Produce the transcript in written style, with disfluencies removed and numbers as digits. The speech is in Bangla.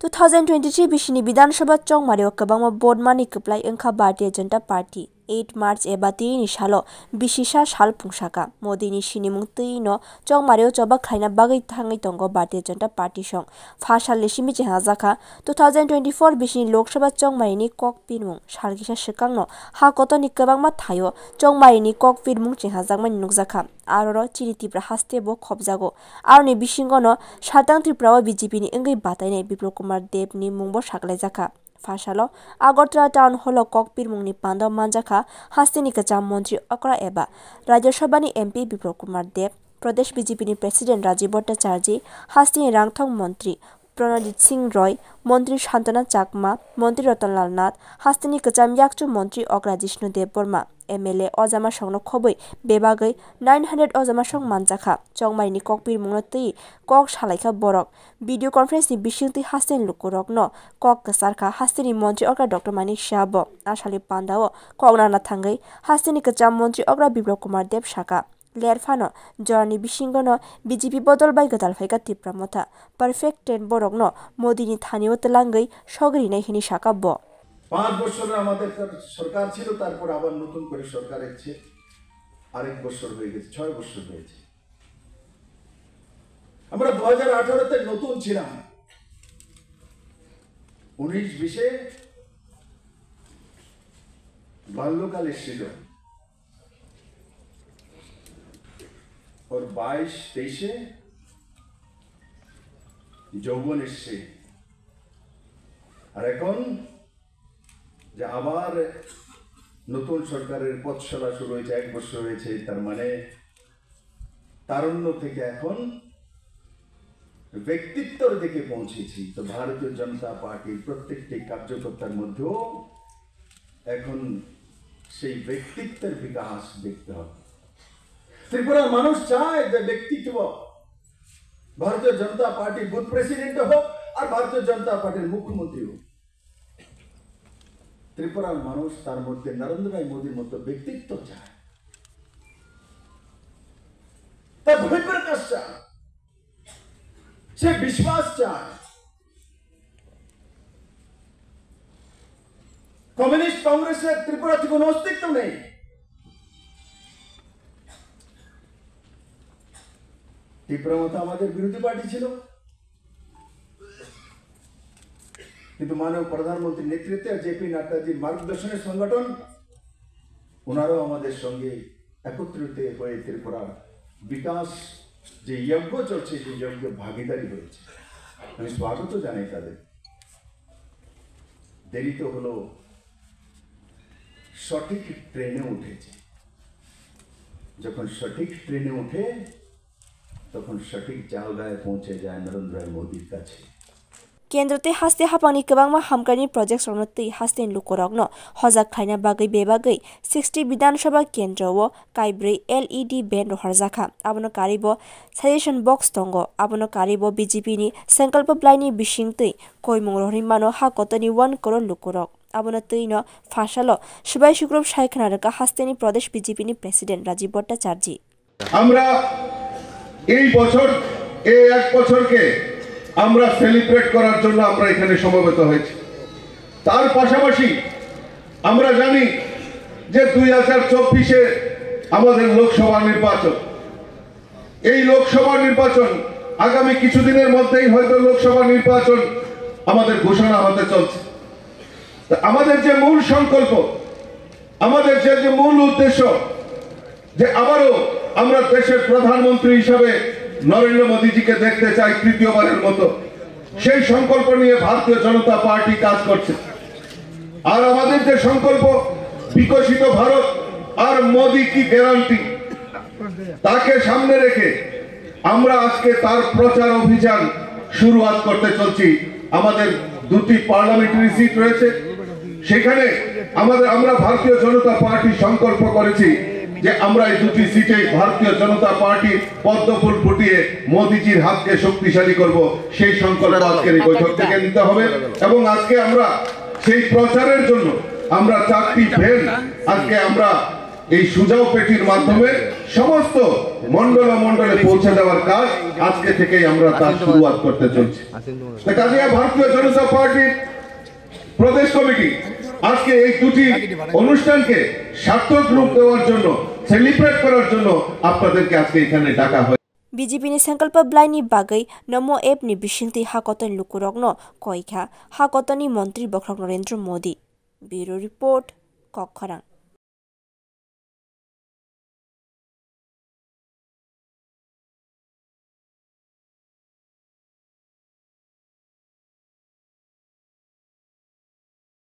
2023 बिसिनि विधानसभा चौमारियाव गोबां बदमानि कप्लाय ओंखा भारतीय जनता पार्टी 8 मार्च एबा तीनि सालो बिसिसा साल पुंसाका मोदीनि सिनिमुं तैनो चौमारियाव चौबा खायना बागै थाङै तंगो भारतीय जनता पार्टी सं फासाल लिसिमि हाजाखा 2024 बिसिनि लोकसभा चौमारिनि ककपिरमुं सालगिसा सिकांनो हा कतनि गोबांमा थायो चौमारिनि ककपिरमुं हाजाकमानि नुकजाखा आरो चिरितिफ्रा हास्तेबो खबजागो आरनि बिसिंगनो सातां त्रिपुराव बीजेपीनि ओंगै बातायनाय बिप्लब कुमार देबनि मुंबो सागलायजाखा फासालो आगरतला टाउन हल ककपिर मुंनि पान्दाव मानजाखा हास्तिनि कचाम मंत्री अकरा एबा राज्यसभानि एमपी बिप्लब कुमार देब प्रदेश बीजेपीनि प्रेसिडेंट राजीव भट्टाचार्य हास्तिनि रांथं मंत्री प्रणजीत सिंह रॉय मंत्री शांतना चाकमा मंत्री रतनलाल नाथ हास्तिनि कचाम याकचु मंत्री अकरा जिष्णु देव वर्मा एमएलए अजामा संनो खबै बेबागै 900 अजामा सं मानजाखा चौमारिनि ककपिर मुंनो तै कक सालायखा बरक भिडियो कन्फरेंसनि बिसिंति हास्तिनि लुकुरकनो कक कसारखा हास्तिनि मंत्री अकरा डॉक्टर मानिक शाहब आसालि पान्दाव कगनाना थांगै हास्तिनि कचाम मंत्री अकरा बिप्लब कुमार देब शाखा लेरफानो जर्नी बिसिंगनो बीजेपी बदल बाय गदालफाइका तिप्रा मथा परफेक्ट 10 बरकनो मोदीनि थानिव तलांगै सगरिनाय हिनि शाखा ब 5 বছর আমাদের সরকার ছিল তারপর আবার নতুন করে সরকার এসেছে আরেক বছর হয়ে গেছে 6 বছর হয়েছে আমরা 2018 তে নতুন ছিলাম 19-20 এ বাল্যকাল এসেছিল और 22-23 এ যৌবন এসেছে আর এখন যে আবার নতুন সরকারের পথচলা শুরু হয়েছে 1 বছর হয়েছে তার মানে তারুণ্য থেকে এখন ব্যক্তিত্বর দিকে পৌঁছেছি তো ভারতীয় জনতা পার্টির প্রত্যেকটি কার্যকর্তার মধ্যেও এখন সেই ব্যক্তিত্বের বিকাশ দেখতে হবে ত্রিপুরার মানুষ চায় যে ব্যক্তিত্ব ভারতীয় জনতা পার্টির বুথ প্রেসিডেন্ট হোক আর ভারতীয় জনতা পার্টির মুখ্যমন্ত্রী হোক ত্রিপুরার মানুষ তার মধ্যে নরেন্দ্র ভাই মোদীর মতো ব্যক্তিত্ব চায় তার বহিঃপ্রকাশ চায় সে বিশ্বাস চায় কমিউনিস্ট কংগ্রেসের ত্রিপুরাতে কোনো অস্তিত্ব নেই ত্রিপুরা মতো আমাদের বিরোধী পার্টি ছিল কিন্তু মাননীয় প্রধানমন্ত্রীর নেতৃত্বে জেপি নাড্ডাজির মার্গদর্শনের সংগঠন ওনারাও আমাদের সঙ্গে একত্রিত হয়ে ত্রিপুরার বিকাশ যে যজ্ঞ চলছে সেই যজ্ঞে ভাগিদারি হয়েছে আমি স্বাগত জানাই তাদের দেরি তো হলো সঠিক ট্রেনে উঠেছে যখন সঠিক ট্রেনে উঠে তখন সঠিক জায়গায় পৌঁছে যায় নরেন্দ্র মোদীর কাছে केन्द्रते हास्ते हापांनि गोबांमा हामगानि प्रजेक्ट संनो तै हास्तेन लुकुरकनो हजाक खायना बागै बेबागै 60 विधानसभा केन्द्रव काइब्रै एलईडी बेन हरजाखा आबनो कारिबो सजेशन बक्स दंगो आबनो कारिबो बीजेपीनि संकल्प प्लाइनि बिसिंतै कयमुं रहिमानो हाकतनि 1 करोड़ लुकुरक आबनो तैनो फासालो सुबाय सुग्रुप सायखनारका हास्तेनि प्रदेश बीजेपीनि प्रेसिडेंट राजीव भट्टाचार्य আমরা এই বছর এই এক বছরকে আমরা সেলিব্রেট করার জন্য আমরা এখানে সমবেত হয়েছি তার পাশাপাশি আমরা জানি যে 2024 এ আমাদের লোকসভা নির্বাচন এই লোকসভা নির্বাচন আগামী কিছুদিনের মধ্যেই হয়তো লোকসভা নির্বাচন আমাদের ঘোষণা হতে চলছে আমাদের যে মূল সংকল্প আমাদের যে মূল উদ্দেশ্য যে আবারও আমরা দেশের প্রধানমন্ত্রী হিসেবে নরেন্দ্র মোদীজিকে দেখতে চাই তৃতীয়বারের মতো সেই সংকল্প নিয়ে ভারতীয় জনতা পার্টি কাজ করছে আর আমাদের যে সংকল্প বিকশিত ভারত আর মোদী কি গ্যারান্টি তাকে সামনে রেখে আমরা আজকে তার প্রচার অভিযান শুরুয়াত করতে চলছি আমাদের দুটি পার্লামেন্টারি সিট রয়েছে সেখানে আমরা ভারতীয় জনতা পার্টি সংকল্প করেছি যে আমরা এই দুটি সিটে ভারতীয় জনতা পার্টি পদ্মফুল ফুটিয়ে মোদীজির হাতকে শক্তিশালী করব সেই সংকল্প আজকের এই বৈঠক থেকে নিতে হবে এবং আজকে আমরা সেই প্রচারের জন্য আমরা 4টি ভ্যান আজকে আমরা এই সুজাও পেটির মাধ্যমে সমস্ত মন্ডলে পৌঁছে দেওয়ার কাজ আজকে থেকেই আমরা তার শুরুয়াত করতে চলছি। কাজে ভারতীয় জনতা পার্টির প্রদেশ কমিটি আজকে এই দুটি অনুষ্ঠানকে সার্থক রূপ দেওয়ার জন্য, সেলিব্রেট করার জন্য আপনাদেরকে আজকে এখানে ডাকা হয়। BJP ni Sankalp Blaini bagai Namo App ni Bishinti Hakoton Lukurogno Koika Hakotoni Montri Bokrok Narendra Modi. Bureau Report, Kokharang.